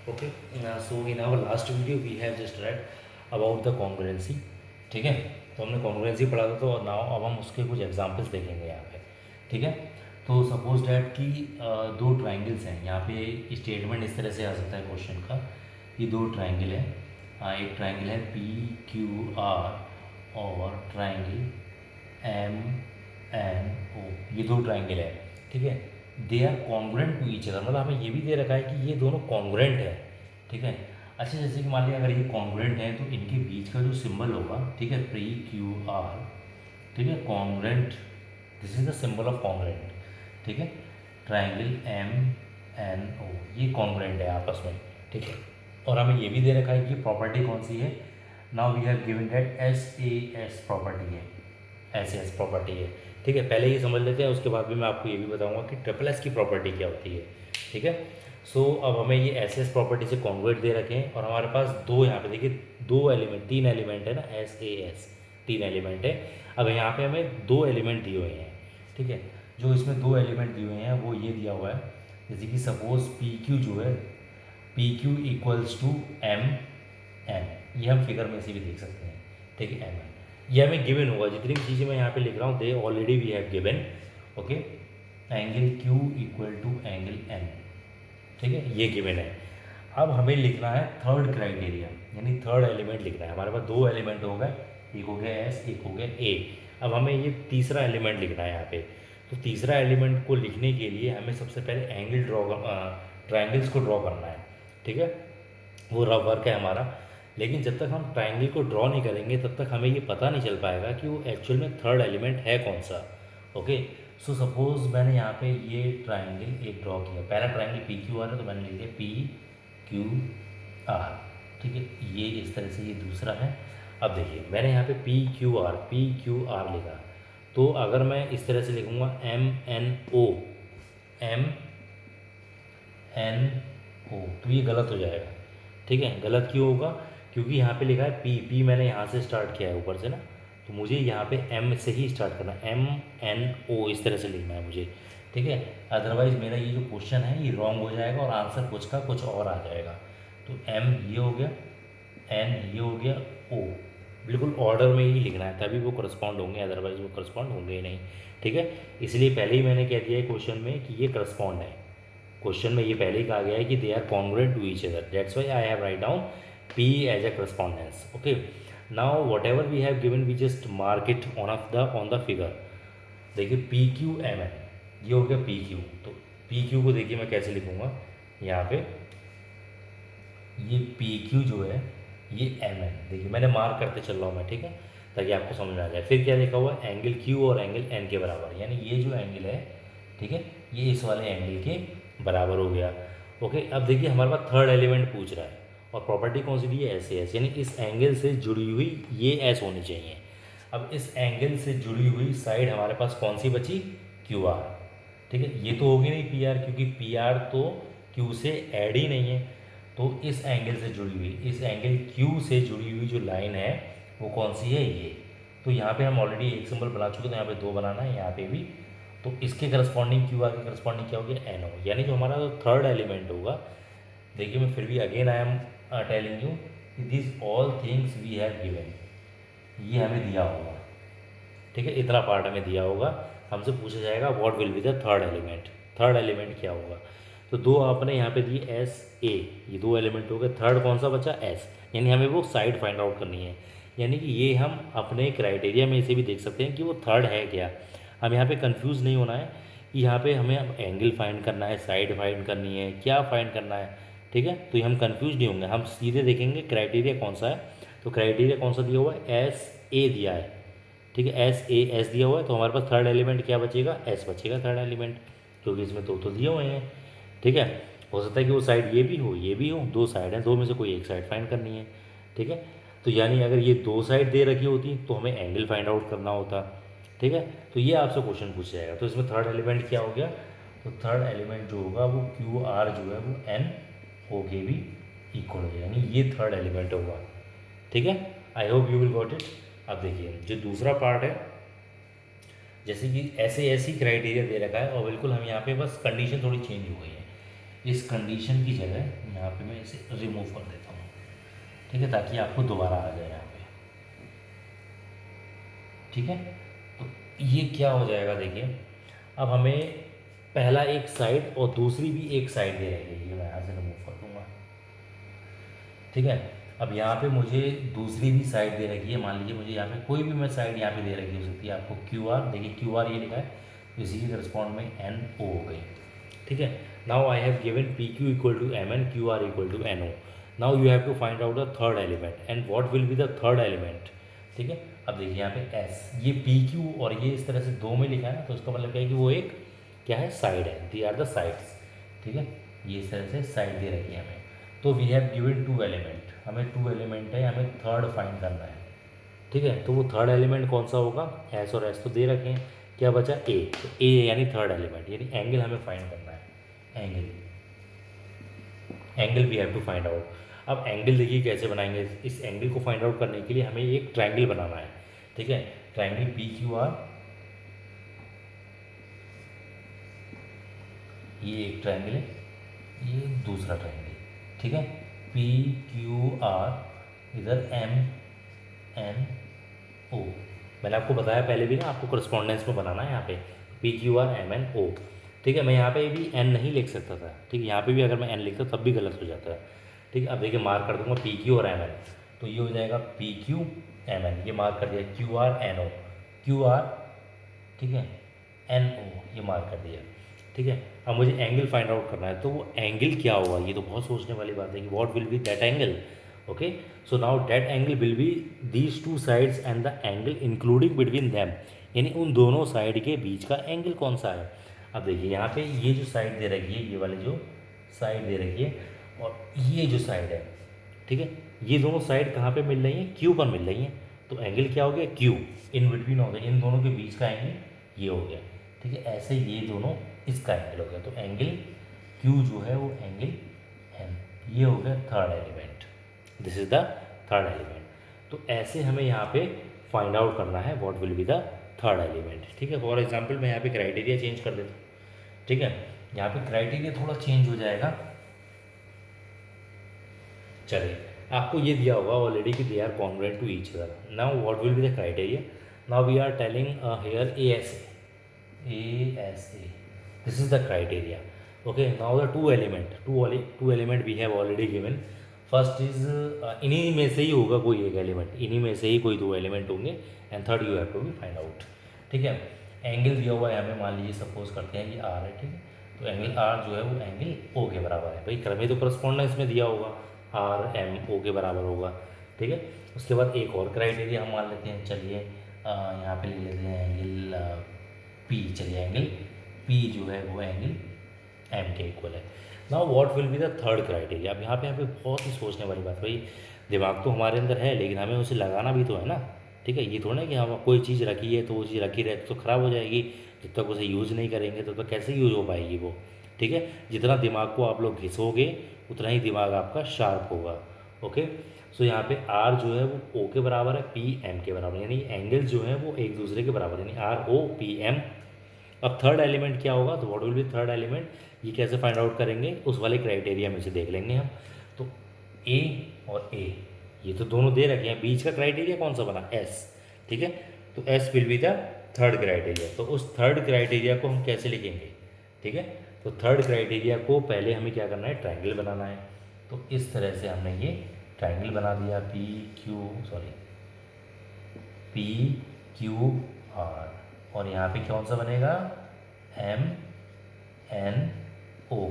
Okay, so in our last video we have just read about the congruency. ठीक है, तो हमने congruency पढ़ा था, तो नाउ अब हम उसके कुछ एग्जांपल्स देखेंगे यहाँ पे. ठीक है, तो सपोज डैट कि दो ट्राइंगल्स हैं. यहाँ पे स्टेटमेंट इस तरह से आ सकता है क्वेश्चन का. ये दो ट्राइंगल है. एक ट्राइंगल है पी क्यू आर और ट्राइंगल एम एन ओ. ये दो ट्राइंगल है. ठीक है, they are congruent to each other. मतलब हमें ये भी दे रखा है कि ये दोनों कॉन्ग्रुएंट है. ठीक है, अच्छा जैसे कि मान लिया अगर ये कॉन्ग्रुएंट है तो इनके बीच का जो सिंबल होगा, ठीक है, पी क्यू आर, ठीक है, congruent, this is the symbol of congruent. ठीक है, ट्राइंगल एम एन ओ ये कॉन्ग्रुएंट है आपस में. ठीक है, और हमें ये भी दे रखा है कि प्रॉपर्टी कौन सी है. Now we have given that S A S property है. एस एस प्रॉपर्टी है. ठीक है, पहले ये समझ लेते हैं, उसके बाद भी मैं आपको ये भी बताऊंगा कि ट्रिपल एस की प्रॉपर्टी क्या होती है. ठीक है, सो अब हमें ये एस एस प्रॉपर्टी से कॉन्वर्ट दे रखे हैं और हमारे पास दो, यहाँ पे देखिए दो एलिमेंट, तीन एलिमेंट है ना, एस ए एस तीन एलिमेंट है. अब यहाँ पे हमें दो एलिमेंट दिए हुए हैं. ठीक है, जो इसमें दो एलिमेंट दिए हुए हैं वो ये दिया हुआ है, जैसे कि सपोज पी क्यू जो है, P Q equals to M N. ये हम फिगर में से भी देख सकते हैं. ठीक है, एम एन ये हमें गिवन होगा. जितनी भी चीज़ें मैं यहाँ पे लिख रहा हूँ they already we have given. Okay, angle Q equal to angle N. ठीक है, ये गिवन है. अब हमें लिखना है थर्ड क्राइटेरिया, यानी थर्ड एलिमेंट लिखना है. हमारे पास दो एलिमेंट हो गए, एक हो गया एस, एक हो गया ए. अब हमें ये तीसरा एलिमेंट लिखना है यहाँ पे. तो तीसरा एलिमेंट को लिखने के लिए हमें सबसे पहले एंगल ट्राइंगल्स को ड्रॉ करना है. ठीक है, वो रफ वर्क है हमारा. लेकिन जब तक हम ट्राइंगल को ड्रॉ नहीं करेंगे तब तक हमें ये पता नहीं चल पाएगा कि वो एक्चुअल में थर्ड एलिमेंट है कौन सा. ओके, सो सपोज मैंने यहाँ पे ये ट्राइंगल एक ड्रॉ किया. पहला ट्राइंगल पी क्यू आर है तो मैंने लिख दिया पी क्यू आर. ठीक है, ये इस तरह से ये दूसरा है. अब देखिए मैंने यहाँ पे पी क्यू आर लिखा. तो अगर मैं इस तरह से लिखूँगा M N O, M N O, तो ये गलत हो जाएगा. ठीक है, गलत क्यों होगा, क्योंकि यहाँ पे लिखा है पी. पी मैंने यहाँ से स्टार्ट किया है ऊपर से ना, तो मुझे यहाँ पे एम से ही स्टार्ट करना है. एम एन ओ इस तरह से लिखना है मुझे. ठीक है, अदरवाइज़ मेरा ये जो क्वेश्चन है ये रॉन्ग हो जाएगा और आंसर कुछ का कुछ और आ जाएगा. तो एम ये हो गया, एन ये हो गया, ओ. बिल्कुल ऑर्डर में ही लिखना है तभी वो करस्पॉन्ड होंगे, अदरवाइज वो करस्पॉन्ड होंगे ही नहीं. ठीक है, इसलिए पहले ही मैंने कह दिया है क्वेश्चन में कि ये करस्पॉन्ड है. क्वेश्चन में ये पहले ही कहा गया है कि they are congruent to each other. That's why I have write down P as a correspondence. Okay, now whatever we have given we just mark it on the figure. देखिए P Q M N ये हो गया P Q. तो P Q को देखिए मैं कैसे लिखूँगा यहाँ पे, ये पी क्यू जो है ये एम एन, देखिए मैंने मार्क करते चल रहा हूँ मैं. ठीक है, ताकि आपको समझ में आ जाए. फिर क्या लिखा हुआ है, एंगल क्यू और एंगल एन के बराबर, यानी ये जो एंगल है, ठीक है, ये इस वाले एंगल के बराबर हो गया. ओके, अब देखिए हमारे पास थर्ड एलिमेंट पूछ रहा है और प्रॉपर्टी कौन सी दी है, एस एस, यानी इस एंगल से जुड़ी हुई ये एस होनी चाहिए. अब इस एंगल से जुड़ी हुई साइड हमारे पास कौन सी बची, क्यू आर. ठीक है, ये तो होगी नहीं पी आर, क्योंकि पी आर तो क्यू से ऐड ही नहीं है. तो इस एंगल से जुड़ी हुई, इस एंगल क्यू से जुड़ी हुई जो लाइन है वो कौन सी है, ये. तो यहाँ पे हम ऑलरेडी एक सिंबल बना चुके, तो यहाँ पे दो बनाना है, यहाँ पे भी. तो इसके करस्पॉन्डिंग क्यू आर के करस्पॉन्डिंग क्या हो गया, एन ओ, यानी जो हमारा थर्ड एलिमेंट होगा. देखिए मैं फिर भी again I am telling you this all things we have given, ये हमें दिया होगा. ठीक है, इतना पार्ट हमें दिया होगा. हमसे पूछा जाएगा what will be the third element, third element क्या होगा. तो दो आपने यहाँ पे दिए एस ए, ये दो एलिमेंट हो गए. थर्ड कौन सा बचा, एस, यानी हमें वो साइड फाइंड आउट करनी है. यानी कि ये हम अपने क्राइटेरिया में इसे भी देख सकते हैं कि वो थर्ड है क्या. हम यहाँ पे कंफ्यूज नहीं होना है कि यहाँ पे हमें अब एंगल फाइंड करना है, साइड फाइंड करनी है, क्या फाइंड करना है. ठीक है, तो ये हम कंफ्यूज नहीं होंगे, हम सीधे देखेंगे क्राइटेरिया कौन सा है. तो क्राइटेरिया कौन सा दिया हुआ है, एस ए दिया है. ठीक है, एस ए एस दिया हुआ है, तो हमारे पास थर्ड एलिमेंट क्या बचेगा, एस बचेगा थर्ड एलिमेंट, क्योंकि इसमें दो तो दिए हुए हैं. ठीक है, हो सकता है कि वो साइड ये भी हो ये भी हो, दो साइड हैं, दो में से कोई एक साइड फाइंड करनी है. ठीक है, तो यानी अगर ये दो साइड दे रखी होती तो हमें एंगल फाइंड आउट करना होता. ठीक है, तो ये आपसे क्वेश्चन पूछा जाएगा. तो इसमें थर्ड एलिमेंट क्या हो गया, तो थर्ड एलिमेंट जो होगा वो क्यू आर जो है वो एन ओ के भी इक्वल हो जाएगा, यानी ये थर्ड एलिमेंट होगा. ठीक है, I hope you will got it. अब देखिए जो दूसरा पार्ट है, जैसे कि ऐसे ऐसी क्राइटेरिया दे रखा है और बिल्कुल हम यहाँ पे बस कंडीशन थोड़ी चेंज हो गई है. इस कंडीशन की जगह यहाँ यहाँ पे मैं इसे रिमूव कर देता हूँ, ठीक है, ताकि आपको दोबारा आ जाए यहाँ पे, ठीक है। तो ये क्या हो जाएगा, देखिए अब हमें पहला एक साइड और दूसरी भी एक साइड दे रही है, ये मैं यहाँ से रिमूव कर दूँगा, ठीक है। अब यहाँ पे मुझे दूसरी भी साइड दे रखी है, मान लीजिए मुझे यहाँ पे कोई भी मैं साइड यहाँ पे दे रखी हो सकती है आपको क्यू आर, देखिए क्यू आर ये लिखा है, तो इसी के करस्पॉन्ड में एन ओ हो गई, ठीक है। Now I have given P Q equal to M N, Q R equal to N O. Now you have to find out the third element and what will be the third element, ठीक है। अब देखिए यहाँ पे S, ये P Q और ये इस तरह से दो में लिखा है ना, तो इसका मतलब क्या है कि वो एक क्या है, साइड है, दी आर द साइड्स, ठीक है। ये इस तरह से साइड दे रखी है हमें, तो we have given two element, हमें टू एलिमेंट है, हमें थर्ड फाइंड करना है, ठीक है। तो वो थर्ड एलिमेंट कौन सा होगा, एस और एस तो दे रखे हैं, क्या बचा ए, तो ए यानी थर्ड एलिमेंट, यानी एंगल हमें फाइंड करना है, angle, angle we have to find out. अब एंगल देखिए कैसे बनाएंगे, इस एंगल को फाइंड आउट करने के लिए हमें एक ट्राइंगल बनाना है, ठीक है। ट्राइंगल पी क्यू आर, ये एक ट्राइंगल है, ये दूसरा ट्राइंगल, ठीक है। पी क्यू आर, इधर एम एन ओ, मैंने आपको बताया पहले भी ना, आपको करस्पॉन्डेंस में बनाना है यहाँ पे, P Q R M N O, ठीक है। मैं यहाँ पे भी एन नहीं लिख सकता था, ठीक है, यहाँ पे भी अगर मैं एन लिखता तब भी गलत हो जाता है, ठीक है। अब देखिए मार्क कर दूंगा पी क्यू और एम एन, तो ये हो जाएगा पी क्यू एम एन, ये मार्क कर दिया, Q R N O, Q R, ठीक है, एन ओ, ये मार्क कर दिया, ठीक है। अब मुझे एंगल फाइंड आउट करना है, तो वो एंगल क्या होगा, ये तो बहुत सोचने वाली बात है कि what will B that angle, okay. So now that angle will be these two sides and the angle including between them, यानी उन दोनों साइड के बीच का एंगल कौन सा है। अब देखिए यहाँ पे ये जो साइड दे रखी है, ये वाली जो साइड दे रखी है, और ये जो साइड है, ठीक है, ये दोनों साइड कहाँ पे मिल रही हैं, क्यू पर मिल रही हैं, तो एंगल क्या हो गया, क्यू, इन बिटवीन हो गया, इन दोनों के बीच का एंगल ये हो गया, ठीक है। ऐसे ये दोनों इसका एंगल हो गया, तो एंगल क्यू जो है वो एंगल एम, ये हो गया third element, this is the third element. तो ऐसे हमें यहाँ पे फाइंड आउट करना है what will be the third element, ठीक है। फॉर एग्जांपल मैं यहाँ पे क्राइटेरिया चेंज कर देता हूँ, ठीक है, यहाँ पे क्राइटेरिया थोड़ा चेंज हो जाएगा, चलिए आपको ये दिया होगा ऑलरेडी कि they are congruent to each other. Now what will be the criteria, now we are telling here A S A, this is the criteria, okay। now the two element we have already given, first is इन्हीं में से ही होगा कोई एक element, इन्हीं में से ही कोई दो एलिमेंट होंगे, and third you have to be find out, ठीक है। एंगल दिया हुआ है हमें, मान लीजिए सपोज करते हैं कि आर है, ठीक है, तो एंगल आर जो है वो एंगल ओ के बराबर है, भाई क्रम तो करस्पॉन्डेंस में दिया होगा, आर एम ओ के बराबर होगा, ठीक है। उसके बाद एक और क्राइटेरिया हम मान लेते हैं, चलिए यहाँ पे ले लेते हैं एंगल पी, चलिए एंगल पी जो है वो एंगल एम के इक्वल है। Now what will be the third criteria, अब यहाँ पे बहुत ही सोचने वाली बात, भाई दिमाग तो हमारे अंदर है लेकिन हमें उसे लगाना भी तो है ना, ठीक है। ये थोड़ा ना कि हम कोई चीज़ रखी है तो वो चीज़ रखी रहती तो ख़राब हो जाएगी, जब तक उसे यूज़ नहीं करेंगे तो कैसे यूज़ हो पाएगी वो, ठीक है। जितना दिमाग को आप लोग घिसोगे उतना ही दिमाग आपका शार्प होगा, ओके। सो यहाँ पे आर जो है वो ओ के बराबर है, पी एम के बराबर, यानी एंगल जो है वो एक दूसरे के बराबर, यानी आर ओ पी एम। अब थर्ड एलिमेंट क्या होगा, तो what will B third element, ये कैसे फाइंड आउट करेंगे, उस वाले क्राइटेरिया में से देख लेंगे हम। तो ए और ए ये तो दोनों दे रखे हैं, बीच का क्राइटेरिया कौन सा बना, एस, ठीक है। तो S will be the third criteria, तो उस थर्ड क्राइटेरिया को हम कैसे लिखेंगे, ठीक है। तो थर्ड क्राइटेरिया को पहले हमें क्या करना है, ट्राइंगल बनाना है, तो इस तरह से हमने ये ट्राइंगल बना दिया, पी क्यू आर, और यहाँ पे कौन सा बनेगा, एम एन ओ,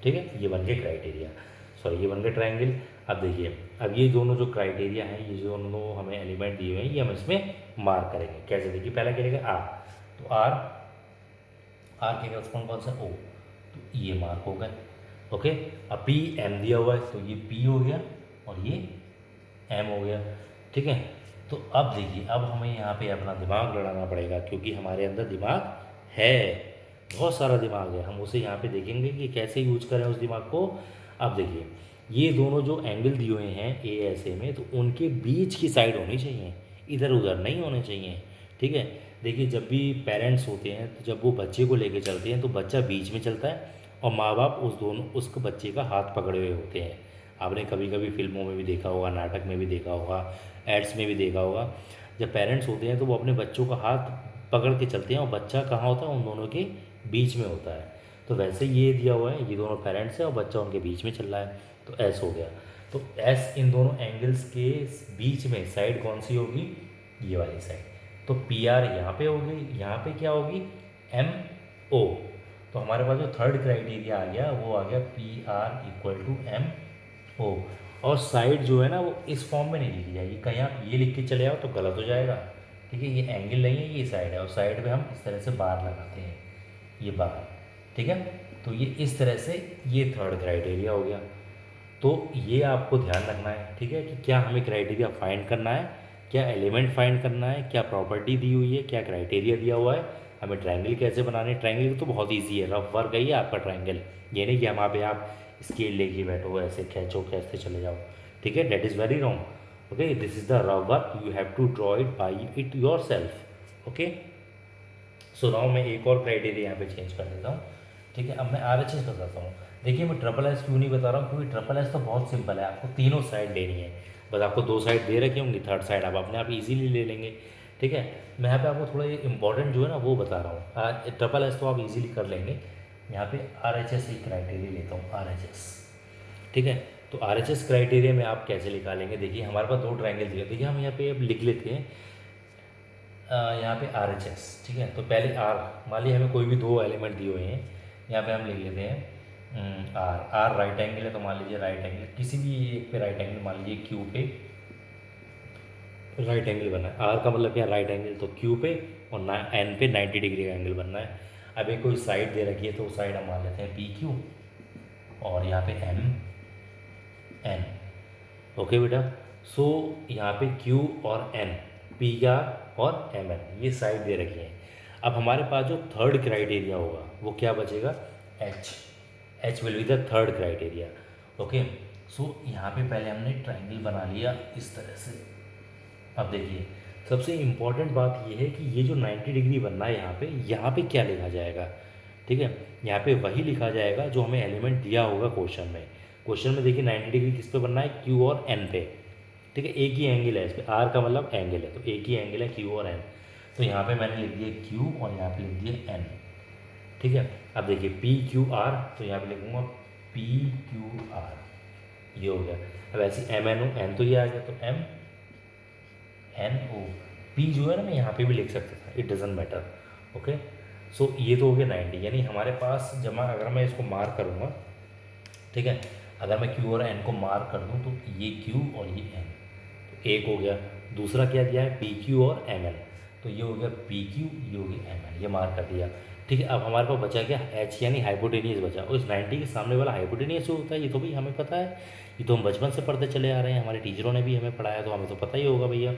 ठीक है। ये बन गया क्राइटेरिया, ये बन गया ट्राइंगल। अब देखिए, अब ये दोनों जो क्राइटेरिया हैं, ये जो दोनों हमें एलिमेंट दिए हुए हैं, ये हम इसमें मार्क करेंगे, कैसे, देखिए पहला क्या रहेगा आर, तो आर के करस्पॉन्ड कौन सा, ओ, तो ये मार्क हो गए, ओके। अब पी एम दिया हुआ है तो ये पी हो गया और ये एम हो गया, ठीक है। तो अब देखिए, अब हमें यहाँ पे अपना दिमाग लड़ाना पड़ेगा, क्योंकि हमारे अंदर दिमाग है, बहुत सारा दिमाग है, हम उसे यहाँ पे देखेंगे कि कैसे यूज करें उस दिमाग को। अब देखिए, ये दोनों जो एंगल दिए हुए हैं ए एस ए में, तो उनके बीच की साइड होनी चाहिए, इधर उधर नहीं होने चाहिए, ठीक है। देखिए, जब भी पेरेंट्स होते हैं तो जब वो बच्चे को लेके चलते हैं तो बच्चा बीच में चलता है और माँ बाप उस बच्चे का हाथ पकड़े हुए होते हैं। आपने कभी कभी फिल्मों में भी देखा होगा, नाटक में भी देखा होगा, एड्स में भी देखा होगा। जब पेरेंट्स होते हैं तो वो अपने बच्चों का हाथ पकड़ के चलते हैं और बच्चा कहाँ होता है, उन दोनों के बीच में होता है। तो वैसे ये दिया हुआ है, ये दोनों पेरेंट्स हैं और बच्चा उनके बीच में चल रहा है, तो एस हो गया। तो एस इन दोनों एंगल्स के बीच में साइड कौन सी होगी, ये वाली साइड। तो पी आर यहाँ पे होगी, यहाँ पे क्या होगी, एम ओ। तो हमारे पास जो थर्ड क्राइटेरिया आ गया वो आ गया P R equal to M O. और साइड जो है ना वो इस फॉर्म में नहीं लिखी जाएगी, कहीं आप ये लिख के चले आओ तो गलत हो जाएगा। ठीक है, ये एंगल नहीं है, ये साइड है, और साइड पे हम इस तरह से बार लगाते हैं, ये बार। ठीक है, तो ये इस तरह से ये थर्ड क्राइटेरिया हो गया। तो ये आपको ध्यान रखना है, ठीक है, कि क्या हमें क्राइटेरिया फाइंड करना है, क्या एलिमेंट फाइंड करना है, क्या प्रॉपर्टी दी हुई है, क्या क्राइटेरिया दिया हुआ है, हमें ट्रायंगल कैसे बनाने। ट्रायंगल तो बहुत ईजी है, रफ वर्क है ये आपका ट्रायंगल। ये नहीं कि वहाँ पे आप स्केल लेके बैठो, ऐसे खींचो खींचते चले जाओ। ठीक है, that is very wrong. Okay, this is the rough work, you have to draw it by it yourself. Okay, so now मैं एक और क्राइटेरिया यहाँ पे चेंज कर देता हूँ। ठीक है, अब मैं आर एच एस बताता हूँ। देखिए मैं ट्रिपल एस क्यों नहीं बता रहा हूँ, क्योंकि ट्रिपल एस तो बहुत सिंपल है, आपको तीनों साइड लेनी है। बस आपको दो साइड दे रखी होंगी, थर्ड साइड आप अपने आप इजीली ले लेंगे। ठीक है, मैं यहाँ पे आपको थोड़ा ये इंपॉर्टेंट जो है ना वो बता रहा हूँ। ट्रिपल एस तो आप इजीली कर लेंगे। यहाँ पे आर एच एस एक क्राइटेरिया लेता हूँ, आर एच एस। ठीक है, तो आर एच एस क्राइटेरिया में आप कैसे निकालेंगे, देखिए हमारे पास दो ट्रायंगल दिए, देखिए हम यहाँ पे अब लिख लेते हैं यहाँ पे आर एच एस। ठीक है, तो पहले आर, मान लीजिए हमें कोई भी दो एलिमेंट दिए हुए हैं, यहाँ पे हम लिख लेते हैं आर। आर राइट एंगल है, तो मान लीजिए राइट एंगल किसी भी एक पे राइट एंगल, मान लीजिए क्यू पे राइट एंगल बनना है। आर का मतलब क्या, राइट एंगल, तो क्यू पे और एन पे 90 डिग्री का एंगल बनना है। अब एक कोई साइड दे रखी है, तो साइड हम मान लेते हैं पी क्यू, और यहाँ पे एम एन। ओके बेटा, सो यहाँ पे Q और N, पी आर और एम एन, ये साइड दे रखी हैं। अब हमारे पास जो थर्ड क्राइटेरिया होगा वो क्या बचेगा, H। H will be the third criteria. Okay, so यहाँ पे पहले हमने ट्राइंगल बना लिया इस तरह से। अब देखिए सबसे इम्पॉर्टेंट बात ये है कि ये जो 90 डिग्री बनना है यहाँ पे क्या लिखा जाएगा। ठीक है, यहाँ पे वही लिखा जाएगा जो हमें एलिमेंट दिया होगा क्वेश्चन में। क्वेश्चन में देखिए 90 डिग्री किस पे बनना है, क्यू और एन पे। ठीक है, एक ही एंगल है इस पर, आर का मतलब एंगल है, तो एक ही एंगल है क्यू और एन। तो यहाँ पे मैंने लिख दिया क्यू और यहाँ पे लिख दिया एन। ठीक है, अब देखिए पी क्यू आर, तो यहाँ पे लिखूँगा पी क्यू आर, ये हो गया। अब ऐसे एम एन ओ, एन तो ये आ गया, तो एम एन ओ। पी जो है ना मैं यहाँ पे भी लिख सकता था, इट डजेंट मैटर। ओके, सो ये तो हो गया 90, यानी हमारे पास जमा, अगर मैं इसको मार्क करूँगा, ठीक है, अगर मैं क्यू और एन को मार्क कर दूँ तो ये क्यू और ये एन, तो एक हो गया। दूसरा क्या दिया है, पी क्यू और एम एन, तो ये हो गया पी क्यू, ये हो गया एम एन, ये मार्क कर दिया। ठीक है, अब हमारे पास बचा क्या, एच यानी हाइपोटेनियस बचा। और इस 90 के सामने वाला हाइपोटेनियस जो होता है ये तो भाई हमें पता है, ये तो हम बचपन से पढ़ते चले आ रहे हैं, हमारे टीचरों ने भी हमें पढ़ाया, तो हमें तो पता ही होगा भैया।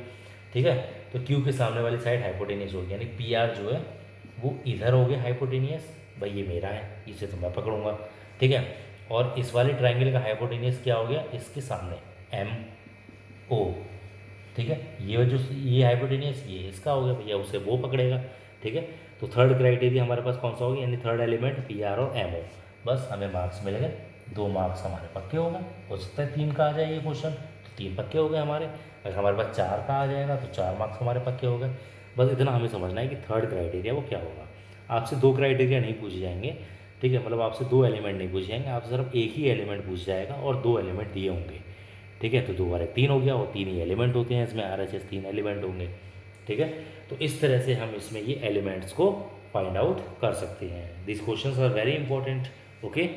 ठीक है, तो क्यू के सामने वाली साइड हाइपोटेनियस होगी, यानी पी आर जो है वो इधर हो गया हाइपोटेनियस, भाई ये मेरा है, इसे तो मैं पकड़ूंगा। ठीक है, और इस वाले ट्रायंगल का हाइपोटेनियस क्या हो गया, इसके सामने एम ओ। ठीक है, ये जो ये हाइपोटेनियस ये इसका हो गया भैया, उसे वो पकड़ेगा। ठीक है, तो थर्ड क्राइटेरिया हमारे पास कौन सा हो गया, यानी थर्ड एलिमेंट पी आर और एम ओ। बस हमें मार्क्स मिल गए, 2 मार्क्स हमारे पक्के हो गए। हो सकता है 3 का आ जाए ये क्वेश्चन, तो 3 पक्के हो गए हमारे। अगर हमारे पास 4 का आ जाएगा तो 4 मार्क्स हमारे पक्के हो गए। बस इतना हमें समझना है कि थर्ड क्राइटेरिया वो क्या होगा। आपसे 2 क्राइटेरिया नहीं पूछे जाएंगे, ठीक है, मतलब आपसे 2 एलिमेंट नहीं पूछे जाएंगे, आपसे सिर्फ एक ही एलिमेंट पूछ जाएगा और 2 एलिमेंट दिए होंगे। ठीक है, तो 2 बार 3 हो गया, और 3 ही एलिमेंट होते हैं इसमें, आर एच एस 3 एलिमेंट होंगे। ठीक है, तो इस तरह से हम इसमें ये एलिमेंट्स को फाइंड आउट कर सकते हैं। This questions are very important. Okay.